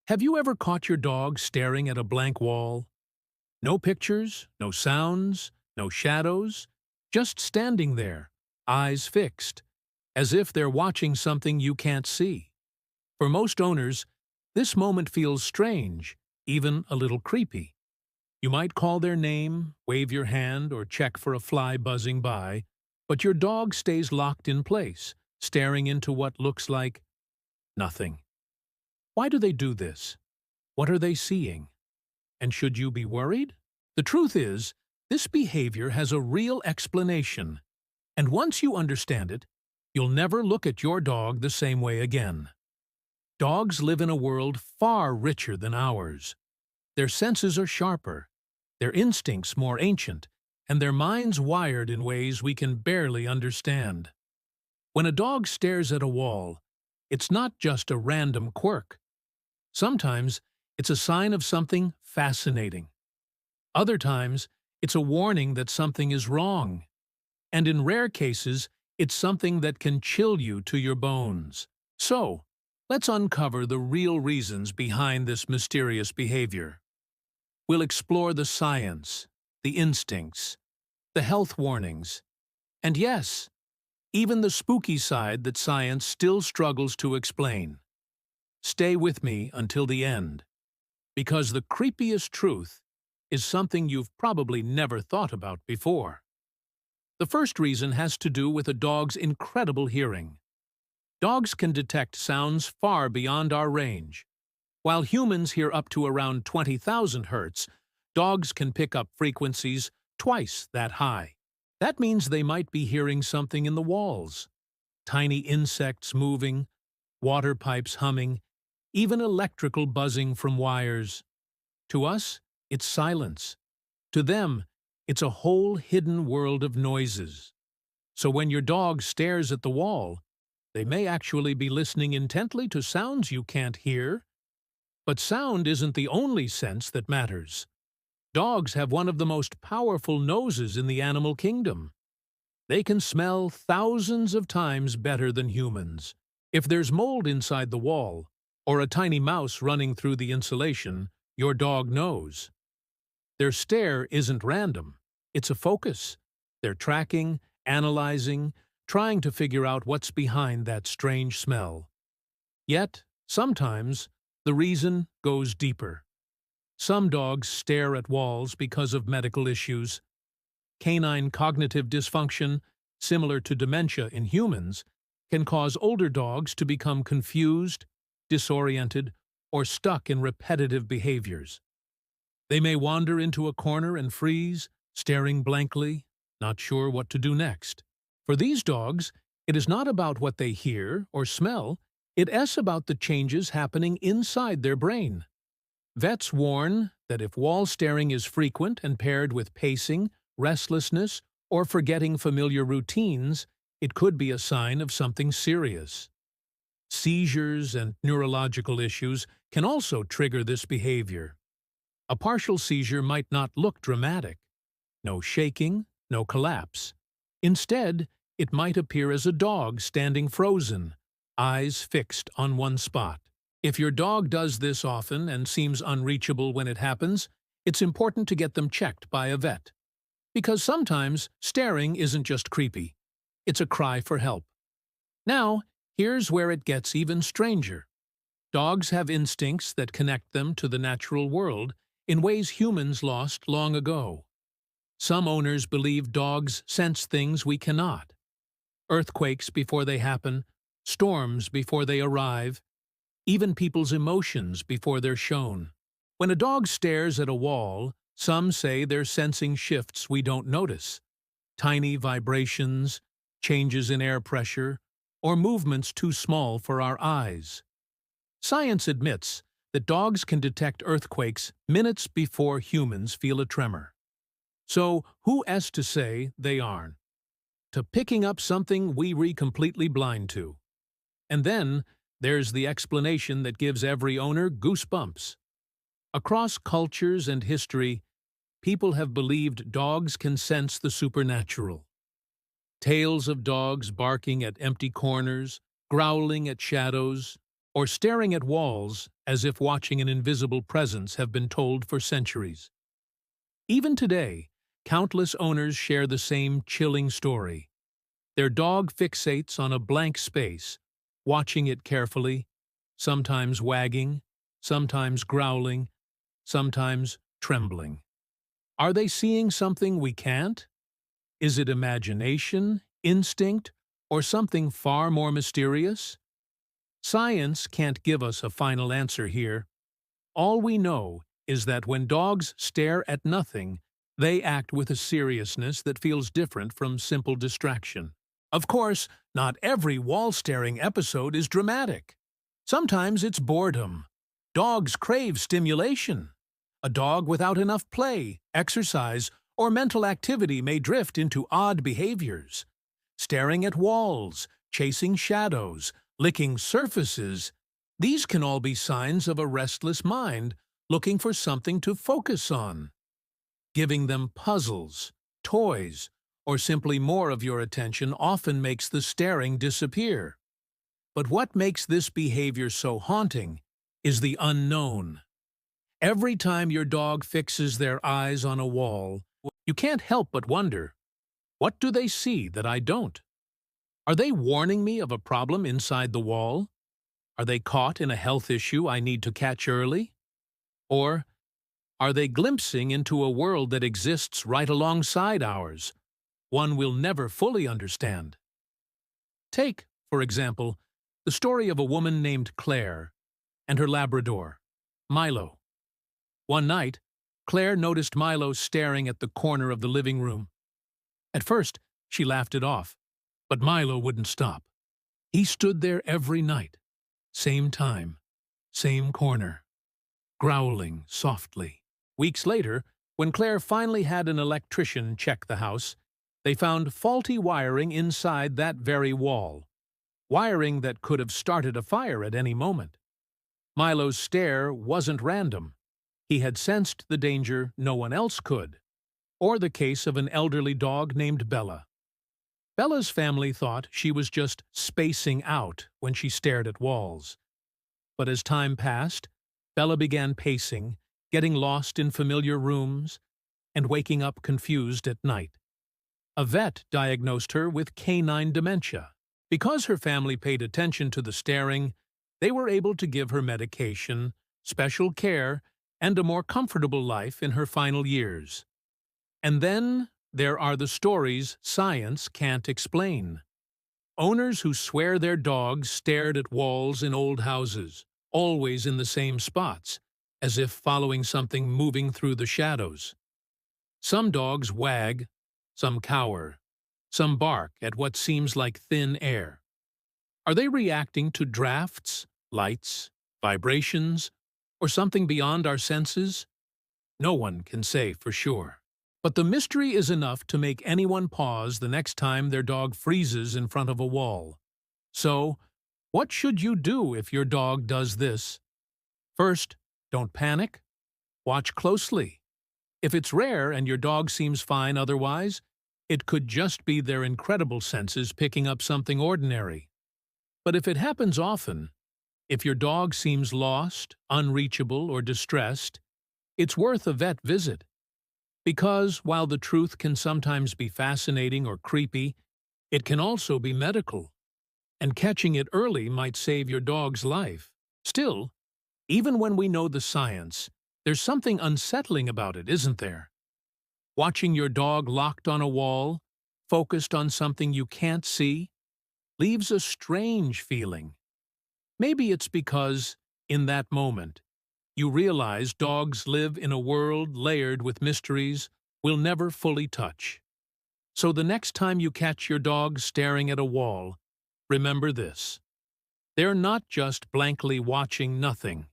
Have you ever caught your dog staring at a blank wall? No pictures, no sounds, no shadows, just standing there, eyes fixed, as if they're watching something you can't see. For most owners, this moment feels strange, even a little creepy. You might call their name, wave your hand, or check for a fly buzzing by, but your dog stays locked in place, staring into what looks like nothing. Why do they do this? What are they seeing? And should you be worried? The truth is, this behavior has a real explanation, and once you understand it, you'll never look at your dog the same way again. Dogs live in a world far richer than ours. Their senses are sharper, their instincts more ancient, and their minds wired in ways we can barely understand. When a dog stares at a wall, it's not just a random quirk. Sometimes it's a sign of something fascinating. Other times, it's a warning that something is wrong. And in rare cases, it's something that can chill you to your bones. So, let's uncover the real reasons behind this mysterious behavior. We'll explore the science, the instincts, the health warnings, and yes, even the spooky side that science still struggles to explain. Stay with me until the end, because the creepiest truth is something you've probably never thought about before. The first reason has to do with a dog's incredible hearing. Dogs can detect sounds far beyond our range. While humans hear up to around 20,000 hertz, dogs can pick up frequencies twice that high. That means they might be hearing something in the walls. Tiny insects moving, water pipes humming, even electrical buzzing from wires. To us, it's silence. To them, it's a whole hidden world of noises. So when your dog stares at the wall, they may actually be listening intently to sounds you can't hear. But sound isn't the only sense that matters. Dogs have one of the most powerful noses in the animal kingdom. They can smell thousands of times better than humans. If there's mold inside the wall, or a tiny mouse running through the insulation, your dog knows. Their stare isn't random. It's a focus. They're tracking, analyzing, trying to figure out what's behind that strange smell. Yet, sometimes, the reason goes deeper. Some dogs stare at walls because of medical issues. Canine cognitive dysfunction, similar to dementia in humans, can cause older dogs to become confused, disoriented, or stuck in repetitive behaviors. They may wander into a corner and freeze, staring blankly, not sure what to do next. For these dogs, it is not about what they hear or smell, it is about the changes happening inside their brain. Vets warn that if wall staring is frequent and paired with pacing, restlessness, or forgetting familiar routines, it could be a sign of something serious. Seizures and neurological issues can also trigger this behavior. A partial seizure might not look dramatic. No shaking, no collapse. Instead, it might appear as a dog standing frozen, eyes fixed on one spot. If your dog does this often and seems unreachable when it happens, it's important to get them checked by a vet. Because sometimes staring isn't just creepy. It's a cry for help. Now, here's where it gets even stranger. Dogs have instincts that connect them to the natural world in ways humans lost long ago. Some owners believe dogs sense things we cannot. Earthquakes before they happen, storms before they arrive, even people's emotions before they're shown. When a dog stares at a wall, some say they're sensing shifts we don't notice. Tiny vibrations, changes in air pressure, or movements too small for our eyes. Science admits that dogs can detect earthquakes minutes before humans feel a tremor. So, who's to say they aren't? To picking up something we were completely blind to. And then, there's the explanation that gives every owner goosebumps. Across cultures and history, people have believed dogs can sense the supernatural. Tales of dogs barking at empty corners, growling at shadows, or staring at walls as if watching an invisible presence have been told for centuries. Even today, countless owners share the same chilling story. Their dog fixates on a blank space, watching it carefully, sometimes wagging, sometimes growling, sometimes trembling. Are they seeing something we can't? Is it imagination, instinct, or something far more mysterious? Science can't give us a final answer here. All we know is that when dogs stare at nothing, they act with a seriousness that feels different from simple distraction. Of course, not every wall-staring episode is dramatic. Sometimes it's boredom. Dogs crave stimulation. A dog without enough play, exercise, or mental activity may drift into odd behaviors. Staring at walls, chasing shadows, licking surfaces, these can all be signs of a restless mind looking for something to focus on. Giving them puzzles, toys, or simply more of your attention often makes the staring disappear. But what makes this behavior so haunting is the unknown. Every time your dog fixes their eyes on a wall, you can't help but wonder, what do they see that I don't? Are they warning me of a problem inside the wall? Are they caught in a health issue I need to catch early? Or are they glimpsing into a world that exists right alongside ours, one we'll never fully understand? Take, for example, the story of a woman named Claire and her Labrador, Milo. One night, Claire noticed Milo staring at the corner of the living room. At first, she laughed it off, but Milo wouldn't stop. He stood there every night, same time, same corner, growling softly. Weeks later, when Claire finally had an electrician check the house, they found faulty wiring inside that very wall, wiring that could have started a fire at any moment. Milo's stare wasn't random. He had sensed the danger no one else could. Or the case of an elderly dog named Bella. Bella's family thought she was just spacing out when she stared at walls. But as time passed, Bella began pacing, getting lost in familiar rooms, and waking up confused at night. A vet diagnosed her with canine dementia. Because her family paid attention to the staring, they were able to give her medication, special care, and a more comfortable life in her final years. And then there are the stories science can't explain. Owners who swear their dogs stared at walls in old houses, always in the same spots, as if following something moving through the shadows. Some dogs wag, some cower, some bark at what seems like thin air. Are they reacting to drafts, lights, vibrations, or something beyond our senses? No one can say for sure. But the mystery is enough to make anyone pause the next time their dog freezes in front of a wall. So, what should you do if your dog does this? First, don't panic. Watch closely. If it's rare and your dog seems fine otherwise, it could just be their incredible senses picking up something ordinary. But if it happens often, if your dog seems lost, unreachable, or distressed, it's worth a vet visit. Because while the truth can sometimes be fascinating or creepy, it can also be medical, and catching it early might save your dog's life. Still, even when we know the science, there's something unsettling about it, isn't there? Watching your dog locked on a wall, focused on something you can't see, leaves a strange feeling. Maybe it's because, in that moment, you realize dogs live in a world layered with mysteries we'll never fully touch. So the next time you catch your dog staring at a wall, remember this. They're not just blankly watching nothing.